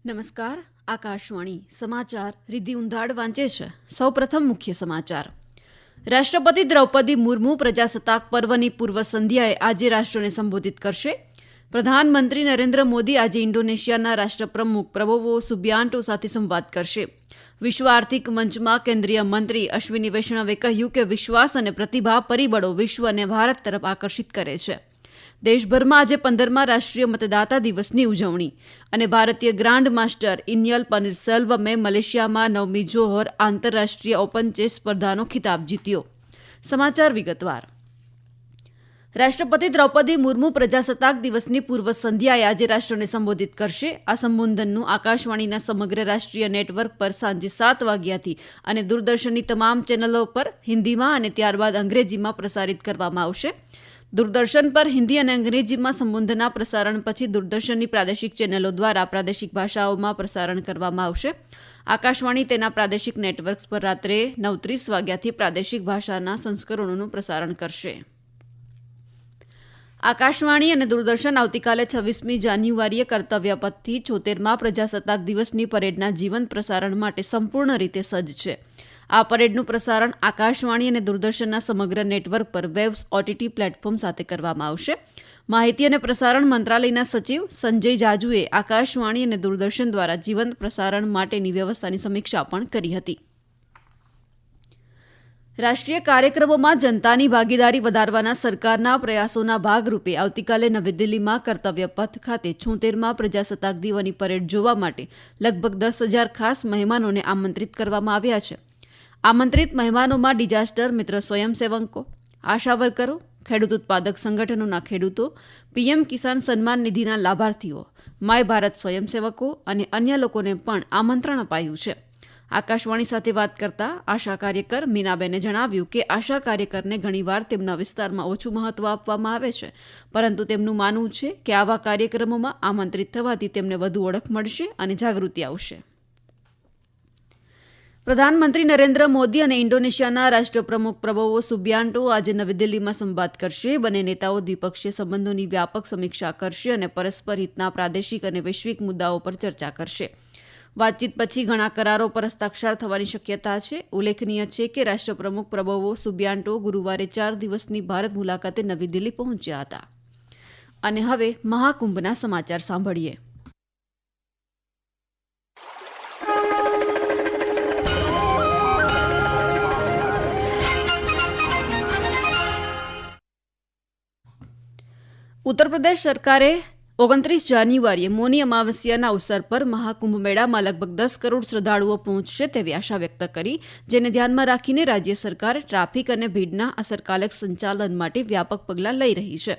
નમસ્કાર. આકાશવાણી સમાચાર રિદ્ધિ ઉંધાડ વાંચે છે. સૌપ્રથમ મુખ્ય સમાચાર. રાષ્ટ્રપતિ દ્રૌપદી મુર્મુ પ્રજાસત્તાક પર્વની પૂર્વ સંધ્યાએ આજે રાષ્ટ્રને સંબોધિત કરશે. પ્રધાનમંત્રી નરેન્દ્ર મોદી આજે ઇન્ડોનેશિયાના રાષ્ટ્રપ્રમુખ પ્રબોવો સુબિયાન્ટો સાથે સંવાદ કરશે. વિશ્વ આર્થિક મંચમાં કેન્દ્રીય મંત્રી અશ્વિની વૈષ્ણવે કહ્યું કે વિશ્વાસ અને પ્રતિભા પરિબળો વિશ્વને ભારત તરફ આકર્ષિત કરે છે. દેશભરમાં આજે 15મા રાષ્ટ્રીય મતદાતા દિવસની ઉજવણી અને ભારતીય ગ્રાન્ડ માસ્ટર ઇન્યલ પનીરસેલ્વમે મલેશિયામાં 9મી જોહર આંતરરાષ્ટ્રીય ઓપન ચેસ સ્પર્ધાનો ખિતાબ જીત્યો. સમાચાર વિગતવાર. રાષ્ટ્રપતિ દ્રૌપદી મુર્મુ પ્રજાસત્તાક દિવસની પૂર્વ સંધ્યાએ આજે રાષ્ટ્રને સંબોધિત કરશે. આ સંબોધનનું આકાશવાણીના સમગ્ર રાષ્ટ્રીય નેટવર્ક પર સાંજે 7 વાગ્યાથી અને દૂરદર્શનની તમામ ચેનલો પર હિન્દીમાં અને ત્યારબાદ અંગ્રેજીમાં પ્રસારિત કરવામાં આવશે. દૂરદર્શન પર હિન્દી અને અંગ્રેજીમાં સંબોધનના પ્રસારણ પછી દૂરદર્શનની પ્રાદેશિક ચેનલો દ્વારા પ્રાદેશિક ભાષાઓમાં પ્રસારણ કરવામાં આવશે. આકાશવાણી તેના પ્રાદેશિક નેટવર્ક્સ પર રાત્રે 9:30 વાગ્યાથી પ્રાદેશિક ભાષાના સંસ્કરણોનું પ્રસારણ કરશે. આકાશવાણી અને દૂરદર્શન આવતીકાલે 26મી જાન્યુઆરીએ કર્તવ્ય પથથી 74મા પ્રજાસત્તાક દિવસની પરેડના જીવંત પ્રસારણ માટે સંપૂર્ણ રીતે સજ્જ છે. આ પરેડનું પ્રસારણ આકાશવાણી અને દૂરદર્શનના સમગ્ર નેટવર્ક પર વેવ્સ ઓટીટી પ્લેટફોર્મ સાથે કરવામાં આવશે. માહિતી અને પ્રસારણ મંત્રાલયના સચિવ સંજય જાજુએ આકાશવાણી અને દૂરદર્શન દ્વારા જીવંત પ્રસારણ માટેની વ્યવસ્થાની સમીક્ષા પણ કરી હતી. રાષ્ટ્રીય કાર્યક્રમોમાં જનતાની ભાગીદારી વધારવાના સરકારના પ્રયાસોના ભાગરૂપે આવતીકાલે નવી દિલ્હીમાં કર્તવ્ય પથ ખાતે 76મા પ્રજાસત્તાક દિવસની પરેડ જોવા માટે લગભગ 10,000 ખાસ મહેમાનોને આમંત્રિત કરવામાં આવ્યા છે. આમંત્રિત મહેમાનોમાં ડિઝાસ્ટર મિત્ર સ્વયંસેવકો, આશા વર્કરો, ખેડૂત ઉત્પાદક સંગઠનોના ખેડૂતો, પીએમ કિસાન સન્માન નિધિના લાભાર્થીઓ, માય ભારત સ્વયંસેવકો અને અન્ય લોકોને પણ આમંત્રણ અપાયું છે. આકાશવાણી સાથે વાત કરતા આશા કાર્યકર મીનાબેને જણાવ્યું કે આશા કાર્યકરને ઘણીવાર તેમના વિસ્તારમાં ઓછું મહત્વ આપવામાં આવે છે, પરંતુ તેમનું માનવું છે કે આવા કાર્યક્રમોમાં આમંત્રિત થવાથી તેમને વધુ ઓળખ મળશે અને જાગૃતિ આવશે. પ્રધાનમંત્રી નરેન્દ્ર મોદી અને ઇન્ડોનેશિયાના રાષ્ટ્રપ્રમુખ પ્રબોવો સુબિયાન્ટો આજે નવી દિલ્હીમાં સંવાદ કરશે. બંને નેતાઓ દ્વિપક્ષીય સંબંધોની વ્યાપક સમીક્ષા કરશે અને પરસ્પર હિતના પ્રાદેશિક અને વૈશ્વિક મુદ્દાઓ પર ચર્ચા કરશે. વાતચીત પછી ઘણા કરારો પર હસ્તાક્ષર થવાની શક્યતા છે. ઉલ્લેખનીય છે કે રાષ્ટ્રપ્રમુખ પ્રબોવો સુબિયાન્ટો ગુરુવારે 4 દિવસની ભારત મુલાકાતે નવી દિલ્હી પહોંચ્યા હતા. અને હવે મહાકુંભના સમાચાર સાંભળીએ. ઉત્તર પ્રદેશ સરકારે 29 જાન્યુઆરીએ મૌની અમાવસ્યાના અવસર પર મહાકુંભ મેળામાં લગભગ 10 કરોડ શ્રદ્ધાળુઓ પહોંચશે તેવી આશા વ્યક્ત કરી, જેને ધ્યાનમાં રાખીને રાજ્ય સરકાર ટ્રાફિક અને ભીડના અસરકારક સંચાલન માટે વ્યાપક પગલાં લઈ રહી છે.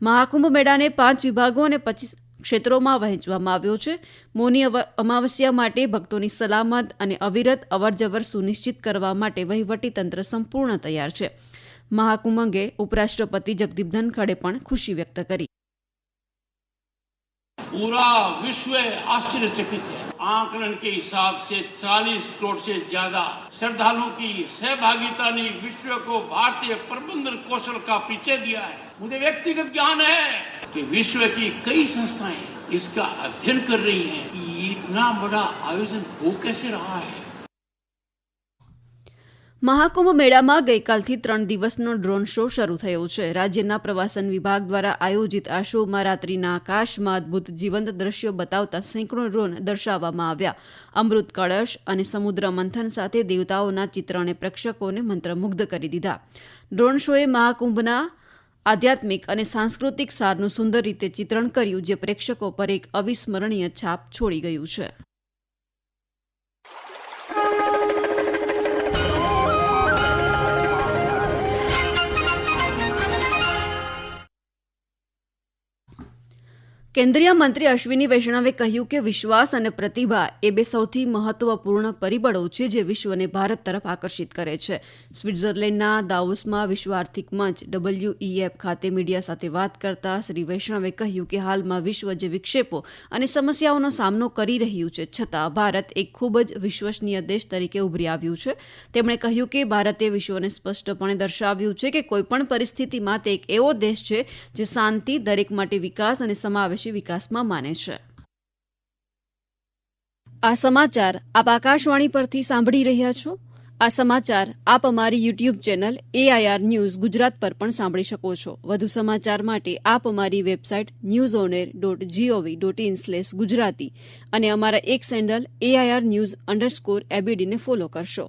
મહાકુંભ મેળાને 5 વિભાગો અને 25 ક્ષેત્રોમાં વહેંચવામાં આવ્યો છે. મૌની અમાવસ્યા માટે ભક્તોની સલામત અને અવિરત અવરજવર સુનિશ્ચિત કરવા માટે વહીવટીતંત્ર સંપૂર્ણ તૈયાર છે. મહાકુંભ અંગે ઉપરાષ્ટ્રપતિ જગદીપ ધનખડે પણ ખુશી વ્યક્ત કરી. पूरा विश्व आश्चर्यचकित है. आंकलन के हिसाब से 40 करोड़ से ज्यादा श्रद्धालुओं की सहभागिता ने विश्व को भारतीय प्रबंधन कौशल का परिचय दिया है. मुझे व्यक्तिगत ज्ञान है कि विश्व की कई संस्थाएं इसका अध्ययन कर रही हैं कि इतना बड़ा आयोजन हो कैसे रहा है. મહાકુંભ મેળામાં ગઈકાલથી 3 દિવસનો ડ્રોન શો શરૂ થયો છે. રાજ્યના પ્રવાસન વિભાગ દ્વારા આયોજિત આ શોમાં રાત્રિના આકાશમાં અદભુત જીવંત દ્રશ્યો બતાવતા સેંકડો ડ્રોન દર્શાવવામાં આવ્યા. અમૃત કળશ અને સમુદ્ર મંથન સાથે દેવતાઓના ચિત્રણે પ્રેક્ષકોને મંત્રમુગ્ધ કરી દીધા. ડ્રોન શોએ મહાકુંભના આધ્યાત્મિક અને સાંસ્કૃતિક સારનું સુંદર રીતે ચિત્રણ કર્યું, જે પ્રેક્ષકો પર એક અવિસ્મરણીય છાપ છોડી ગયું છે. કેન્દ્રીય મંત્રી અશ્વિની વૈષ્ણવે કહ્યું કે વિશ્વાસ અને પ્રતિભા એ બે સૌથી મહત્વપૂર્ણ પરિબળો છે જે વિશ્વને ભારત તરફ આકર્ષિત કરે છે. સ્વિટ્ઝરલેન્ડના દાવોસમાં વિશ્વ આર્થિક મંચ WEF ખાતે મીડિયા સાથે વાત કરતા શ્રી વૈષ્ણવે કહ્યું કે હાલમાં વિશ્વ જે વિક્ષેપો અને સમસ્યાઓનો સામનો કરી રહ્યું છે, છતાં ભારત એક ખૂબ જ વિશ્વસનીય દેશ તરીકે ઉભરી આવ્યું છે. તેમણે કહ્યું કે ભારતે વિશ્વને સ્પષ્ટપણે દર્શાવ્યું છે કે કોઈપણ પરિસ્થિતિમાં તે એક એવો દેશ છે જે શાંતિ, દરેક માટે વિકાસ અને સમાવેશ વિકાસમાં માને છે. આ સમાચાર આપ આકાશવાણી પરથી સાંભળી રહ્યા છો. આ સમાચાર આપ અમારી YouTube channel AIR news Gujarat પર પણ સાંભળી શકો છો. વધુ સમાચાર માટે આપ અમારી વેબસાઇટ newsonair.gov.in/gujarati અને અમારા એક હેન્ડલ AIR_news_abd ને ફોલો કરશો.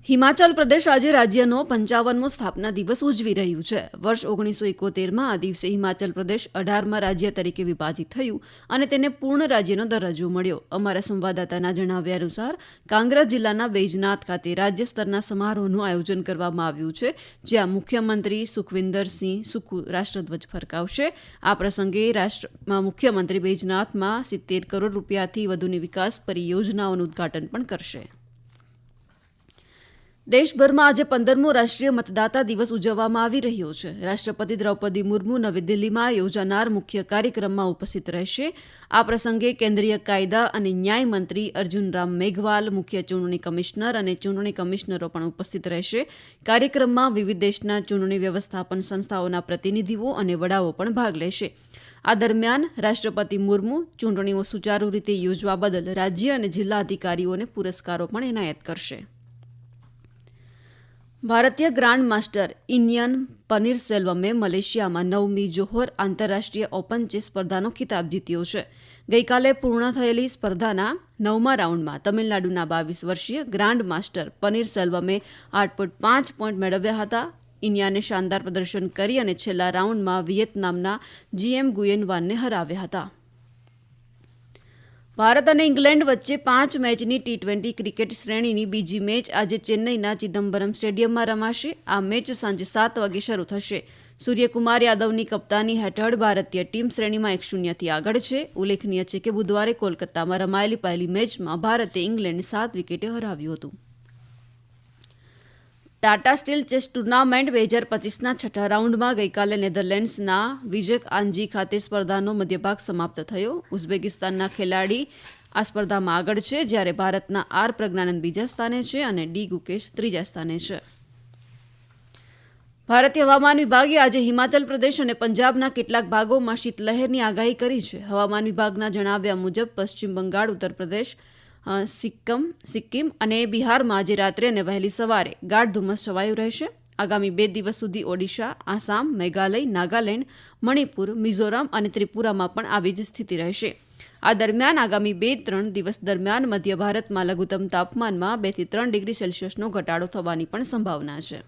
હિમાચલ પ્રદેશ આજે રાજ્યનો 55મો સ્થાપના દિવસ ઉજવી રહ્યું છે. વર્ષ 1971માં આ દિવસે હિમાચલ પ્રદેશ 18મા રાજ્ય તરીકે વિભાજિત થયું અને તેને પૂર્ણ રાજ્યનો દરજ્જો મળ્યો. અમારા સંવાદદાતાના જણાવ્યા અનુસાર કાંગરા જિલ્લાના બૈજનાથ ખાતે રાજ્ય સ્તરના સમારોહનું આયોજન કરવામાં આવ્યું છે, જ્યાં મુખ્યમંત્રી સુખવિન્દરસિંહ સુખુ રાષ્ટ્રધ્વજ ફરકાવશે. આ પ્રસંગે મુખ્યમંત્રી બૈજનાથમાં 70 કરોડ રૂપિયાથી વધુની વિકાસ પરિયોજનાઓનું ઉદઘાટન પણ કરશે. દેશભરમાં આજે 15મો રાષ્ટ્રીય મતદાતા દિવસ ઉજવવામાં આવી રહ્યો છે. રાષ્ટ્રપતિ દ્રૌપદી મુર્મુ નવી દિલ્હીમાં યોજાનાર મુખ્ય કાર્યક્રમમાં ઉપસ્થિત રહેશે. આ પ્રસંગે કેન્દ્રીય કાયદા અને ન્યાય મંત્રી અર્જુન રામ મેઘવાલ, મુખ્ય ચૂંટણી કમિશનર અને ચૂંટણી કમિશનરો પણ ઉપસ્થિત રહેશે. કાર્યક્રમમાં વિવિધ દેશના ચૂંટણી વ્યવસ્થાપન સંસ્થાઓના પ્રતિનિધિઓ અને વડાઓ પણ ભાગ લેશે. આ દરમિયાન રાષ્ટ્રપતિ મુર્મુ ચૂંટણીઓ સુચારુ રીતે યોજવા બદલ રાજ્ય અને જિલ્લા અધિકારીઓને પુરસ્કારો પણ એનાયત કરશે. ભારતીય ગ્રાન્ડ માસ્ટર ઇન્યન પનીરસેલ્વમે મલેશિયામાં 9મી જોહોર આંતરરાષ્ટ્રીય ઓપન ચેસ સ્પર્ધાનો ખિતાબ જીત્યો છે. ગઈકાલે પૂર્ણ થયેલી સ્પર્ધાના 9મા રાઉન્ડમાં તમિલનાડુના 22 વર્ષીય ગ્રાન્ડ માસ્ટર પનીરસેલ્વમે 8.5 પોઈન્ટ મેળવ્યા હતા. ઇન્યાને શાનદાર પ્રદર્શન કરી અને છેલ્લા રાઉન્ડમાં વિયેતનામના GM ગુયેન વાનને હરાવ્યા હતા. ભારત અને ઇંગ્લેન્ડ વચ્ચે 5 મેચની T20 ક્રિકેટ શ્રેણીની બીજી મેચ આજે ચેન્નઈના ચિદમ્બરમ સ્ટેડિયમમાં રમાશે. આ મેચ સાંજે 7 વાગે શરૂ થશે. સૂર્યકુમાર યાદવની કપ્તાની હેઠળ ભારતીય ટીમ શ્રેણીમાં 1-0થી આગળ છે. ઉલ્લેખનીય છે કે બુધવારે કોલકાતામાં રમાયેલી પહેલી મેચમાં ભારતે ઇંગ્લેન્ડને 7 વિકેટે હરાવ્યું હતું. ટાટા સ્ટીલ ચેસ ટુર્નામેન્ટ 2025ના છઠ્ઠા રાઉન્ડમાં ગઈકાલે નેધરલેન્ડ્સના વિજેક આંજી ખાતે સ્પર્ધાનો મધ્યભાગ સમાપ્ત થયો. ઉઝબેકિસ્તાનના ખેલાડી આ સ્પર્ધામાં આગળ છે, જ્યારે ભારતના R પ્રજ્ઞાનંદ બીજા સ્થાને છે અને D ગુકેશ ત્રીજા સ્થાને છે. ભારતીય હવામાન વિભાગે આજે હિમાચલ પ્રદેશ અને પંજાબના કેટલાક ભાગોમાં શીતલહેરની આગાહી કરી છે. હવામાન વિભાગના જણાવ્યા મુજબ પશ્ચિમ બંગાળ, ઉત્તર પ્રદેશ, સિક્કિમ અને બિહારમાં આજે રાત્રે અને વહેલી સવારે ગાઢ ધુમ્મસ છવાયું રહેશે. આગામી 2 દિવસ સુધી ઓડિશા, આસામ, મેઘાલય, નાગાલેન્ડ, મણિપુર, મિઝોરમ અને ત્રિપુરામાં પણ આવી જ સ્થિતિ રહેશે. આ દરમિયાન આગામી 2-3 દિવસ દરમિયાન મધ્ય ભારતમાં લઘુત્તમ તાપમાનમાં 2 થી 3 ડિગ્રી સેલ્સિયસનો ઘટાડો થવાની પણ સંભાવના છે.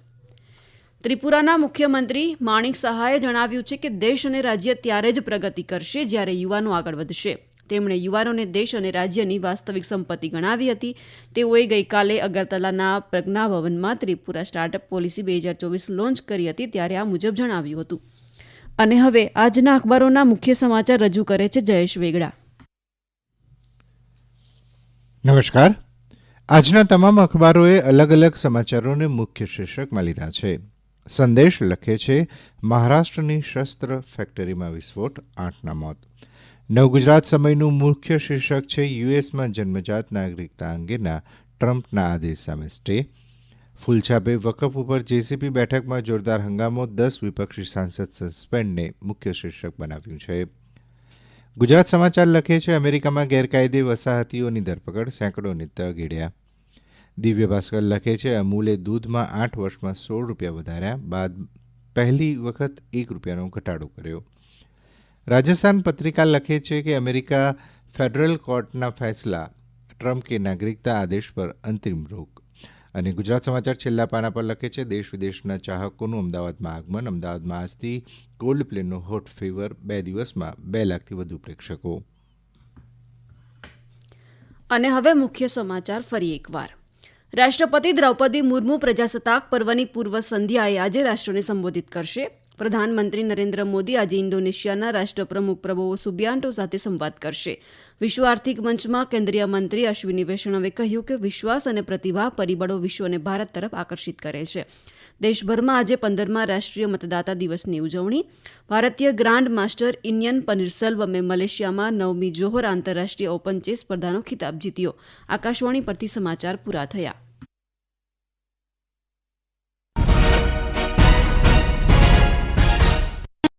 ત્રિપુરાના મુખ્યમંત્રી માણિક સહાયે જણાવ્યું છે કે દેશ અને રાજ્ય ત્યારે જ પ્રગતિ કરશે જ્યારે યુવાનો આગળ વધશે. તેમણે યુવાનોને દેશ અને રાજ્યની વાસ્તવિક સંપત્તિ ગણાવી હતી. તેઓએ ગઈકાલે અગરતલાના પ્રજ્ઞા ભવનમાં ત્રિપુરા સ્ટાર્ટઅપ પોલિસી 2024 લોન્ચ કરી હતી, ત્યારે આ મુજબ જણાવ્યું હતું. અને હવે આજના અખબારોના મુખ્ય સમાચાર રજૂ કરે છે જયેશ વેગડા. નમસ્કાર. આજના તમામ અખબારોએ અલગ અલગ સમાચારોને મુખ્ય શીર્ષકમાં લીધા છે. સંદેશ લખે છે, મહારાષ્ટ્રની શસ્ત્ર ફેક્ટરીમાં વિસ્ફોટ, 8ના મોત. નવગુજરાત સમયનું મુખ્ય શીર્ષક છે, યુએસમાં જન્મજાત નાગરિકતા અંગેના ટ્રમ્પના આદેશ સામે સ્ટે. ફૂલછાપે વકફ ઉપર JCP બેઠકમાં જોરદાર હંગામો, 10 વિપક્ષી સાંસદ સસ્પેન્ડને મુખ્ય શીર્ષક બનાવ્યું છે. ગુજરાત સમાચાર લખે છે, અમેરિકામાં ગેરકાયદે વસાહતીઓની ધરપકડ, સેંકડોને તગેડ્યા. દિવ્ય ભાસ્કર લખે છે, અમૂલે દૂધમાં 8 વર્ષમાં 16 રૂપિયા વધાર્યા બાદ પહેલી વખત 1 રૂપિયાનો ઘટાડો કર્યો. રાજસ્થાન પત્રિકા લખે છે કે અમેરિકા ફેડરલ કોર્ટના ફેસલા, ટ્રમ્પ કે નાગરિકતા આદેશ પર અંતિમ રોક. અને ગુજરાત સમાચાર છેલ્લા પાના પર લખે છે, દેશ વિદેશના ચાહકોનું અમદાવાદમાં આગમન. અમદાવાદમાં આજથી કોલ્ડ પ્લેનો હોટ ફીવર, 2 દિવસમાં 2 લાખથી વધુ પ્રેક્ષકો. અને હવે મુખ્ય સમાચાર ફરી એકવાર. રાષ્ટ્રપતિ દ્રૌપદી મુર્મુ પ્રજાસત્તાક પર્વની પૂર્વ સંધ્યાએ આજે રાષ્ટ્રને સંબોધિત કરશે. પ્રધાનમંત્રી નરેન્દ્ર મોદી આજે ઇન્ડોનેશિયાના રાષ્ટ્રપ્રમુખ પ્રબોવો સુબિયાન્ટો સાથે સંવાદ કરશે. વિશ્વ આર્થિક મંચમાં કેન્દ્રીય મંત્રી અશ્વિની વૈષ્ણવે કહ્યું કે વિશ્વાસ અને પ્રતિભા પરિબળો વિશ્વને ભારત તરફ આકર્ષિત કરે છે. દેશભરમાં આજે 15મા રાષ્ટ્રીય મતદાતા દિવસની ઉજવણી. ભારતીય ગ્રાન્ડ માસ્ટર ઇન્યન પનીરસેલ્વમે મલેશિયામાં 9મી જોહોર આંતરરાષ્ટ્રીય ઓપન ચેસ સ્પર્ધાનો ખિતાબ જીત્યો. આકાશવાણી પરથી સમાચાર પૂરા થયા.